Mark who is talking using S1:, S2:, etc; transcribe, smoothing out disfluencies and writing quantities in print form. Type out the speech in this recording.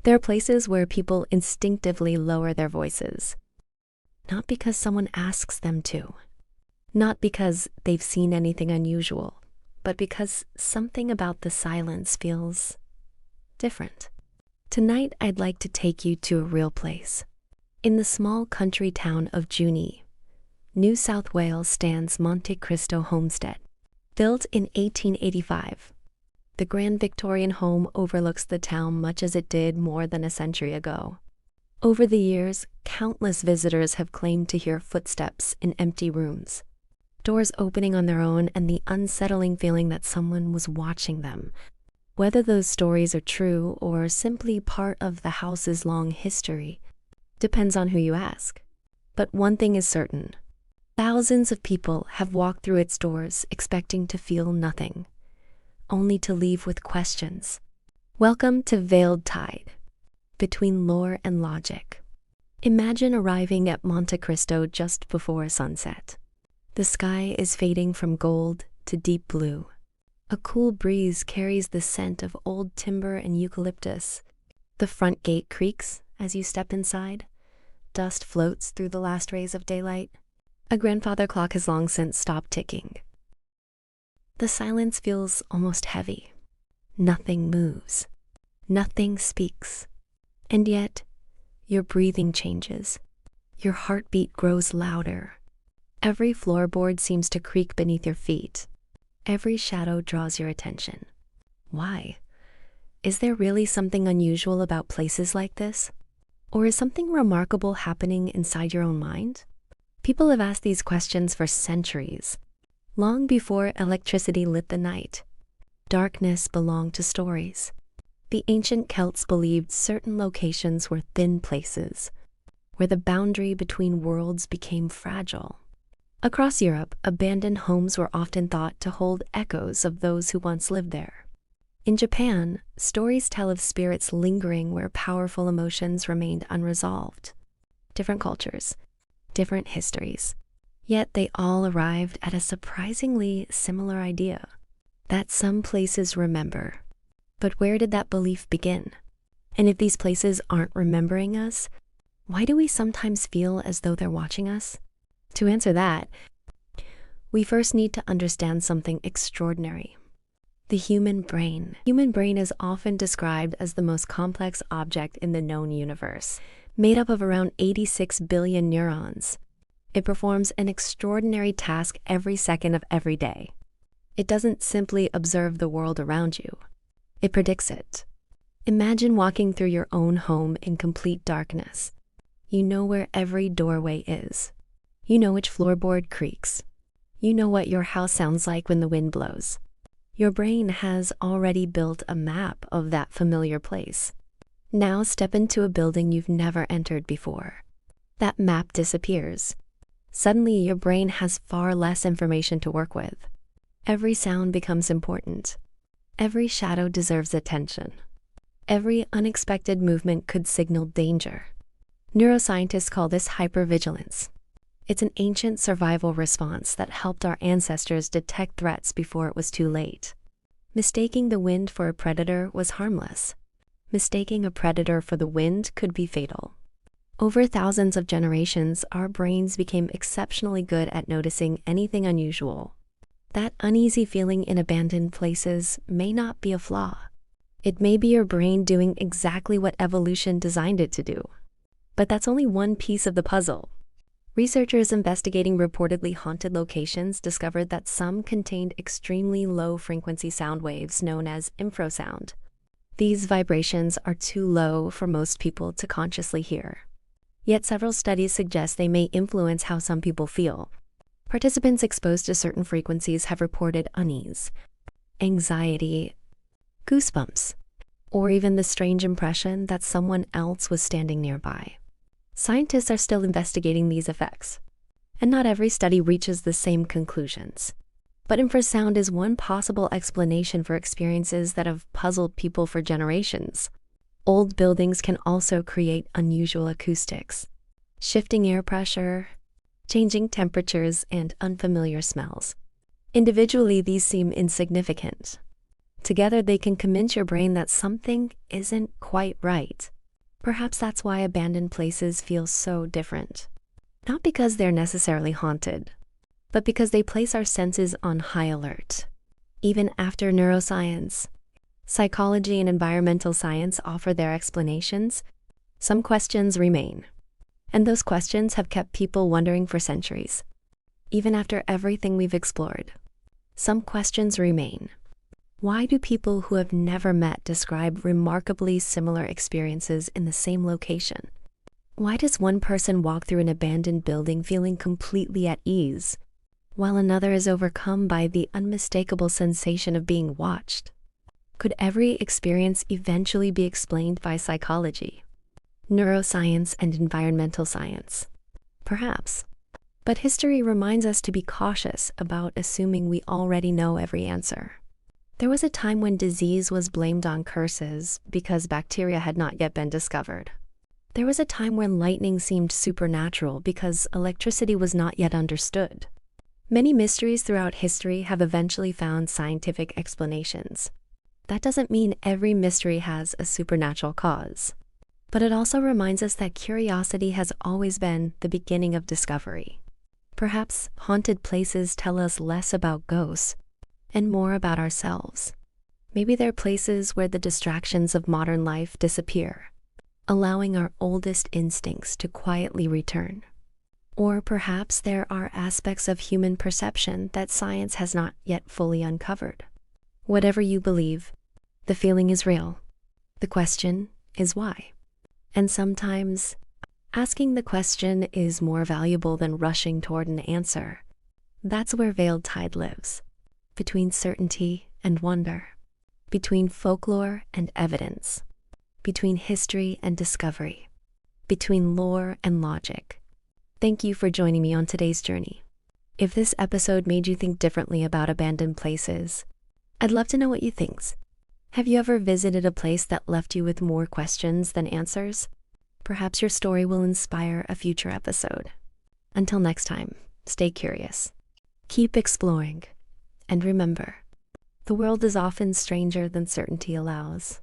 S1: There are places where people instinctively lower their voices, not because someone asks them to, not because they've seen anything unusual, but because something about the silence feels different. Tonight, I'd like to take you to a real place. In the small country town of Junee, New South Wales, stands Monte Cristo Homestead. Built in 1885, the grand Victorian home overlooks the town much as it did more than a century ago. Over the years, countless visitors have claimed to hear footsteps in empty rooms, doors opening on their own, and the unsettling feeling that someone was watching them. Whether those stories are true or simply part of the house's long history depends on who you ask. But one thing is certain: thousands of people have walked through its doors expecting to feel nothing, only to leave with questions. Welcome to Veiled Tide, between lore and logic. Imagine arriving at Monte Cristo just before sunset. The sky is fading from gold to deep blue. A cool breeze carries the scent of old timber and eucalyptus. The front gate creaks as you step inside. Dust floats through the last rays of daylight. A grandfather clock has long since stopped ticking. The silence feels almost heavy. Nothing moves. Nothing speaks. And yet, your breathing changes. Your heartbeat grows louder. Every floorboard seems to creak beneath your feet. Every shadow draws your attention. Why? Is there really something unusual about places like this? Or is something remarkable happening inside your own mind? People have asked these questions for centuries, long before electricity lit the night. Darkness belonged to stories. The ancient Celts believed certain locations were thin places, where the boundary between worlds became fragile. Across Europe, abandoned homes were often thought to hold echoes of those who once lived there. In Japan, stories tell of spirits lingering where powerful emotions remained unresolved. Different cultures, different histories. Yet they all arrived at a surprisingly similar idea: that some places remember. But where did that belief begin? And if these places aren't remembering us, why do we sometimes feel as though they're watching us? To answer that, we first need to understand something extraordinary: the human brain. Human brain is often described as the most complex object in the known universe, made up of around 86 billion neurons. It performs an extraordinary task every second of every day. It doesn't simply observe the world around you. It predicts it. Imagine walking through your own home in complete darkness. You know where every doorway is. You know which floorboard creaks. You know what your house sounds like when the wind blows. Your brain has already built a map of that familiar place. Now step into a building you've never entered before. That map disappears. Suddenly, your brain has far less information to work with. Every sound becomes important. Every shadow deserves attention. Every unexpected movement could signal danger. Neuroscientists call this hypervigilance. It's an ancient survival response that helped our ancestors detect threats before it was too late. Mistaking the wind for a predator was harmless. Mistaking a predator for the wind could be fatal. Over thousands of generations, our brains became exceptionally good at noticing anything unusual. That uneasy feeling in abandoned places may not be a flaw. It may be your brain doing exactly what evolution designed it to do. But that's only one piece of the puzzle. Researchers investigating reportedly haunted locations discovered that some contained extremely low-frequency sound waves known as infrasound. These vibrations are too low for most people to consciously hear. Yet several studies suggest they may influence how some people feel. Participants exposed to certain frequencies have reported unease, anxiety, goosebumps, or even the strange impression that someone else was standing nearby. Scientists are still investigating these effects, and not every study reaches the same conclusions. But infrasound is one possible explanation for experiences that have puzzled people for generations. Old buildings can also create unusual acoustics, shifting air pressure, changing temperatures, and unfamiliar smells. Individually, these seem insignificant. Together, they can convince your brain that something isn't quite right. Perhaps that's why abandoned places feel so different. Not because they're necessarily haunted, but because they place our senses on high alert. Even after neuroscience, psychology, and environmental science offer their explanations, some questions remain. And those questions have kept people wondering for centuries. Even after everything we've explored, some questions remain. Why do people who have never met describe remarkably similar experiences in the same location? Why does one person walk through an abandoned building feeling completely at ease, while another is overcome by the unmistakable sensation of being watched? Could every experience eventually be explained by psychology, neuroscience, and environmental science? Perhaps. But history reminds us to be cautious about assuming we already know every answer. There was a time when disease was blamed on curses because bacteria had not yet been discovered. There was a time when lightning seemed supernatural because electricity was not yet understood. Many mysteries throughout history have eventually found scientific explanations. That doesn't mean every mystery has a supernatural cause, but it also reminds us that curiosity has always been the beginning of discovery. Perhaps haunted places tell us less about ghosts and more about ourselves. Maybe they're places where the distractions of modern life disappear, allowing our oldest instincts to quietly return. Or perhaps there are aspects of human perception that science has not yet fully uncovered. Whatever you believe, the feeling is real. The question is why. And sometimes, asking the question is more valuable than rushing toward an answer. That's where Veiled Tide lives, between certainty and wonder, between folklore and evidence, between history and discovery, between lore and logic. Thank you for joining me on today's journey. If this episode made you think differently about abandoned places, I'd love to know what you think. Have you ever visited a place that left you with more questions than answers? Perhaps your story will inspire a future episode. Until next time, stay curious, keep exploring, and remember, the world is often stranger than certainty allows.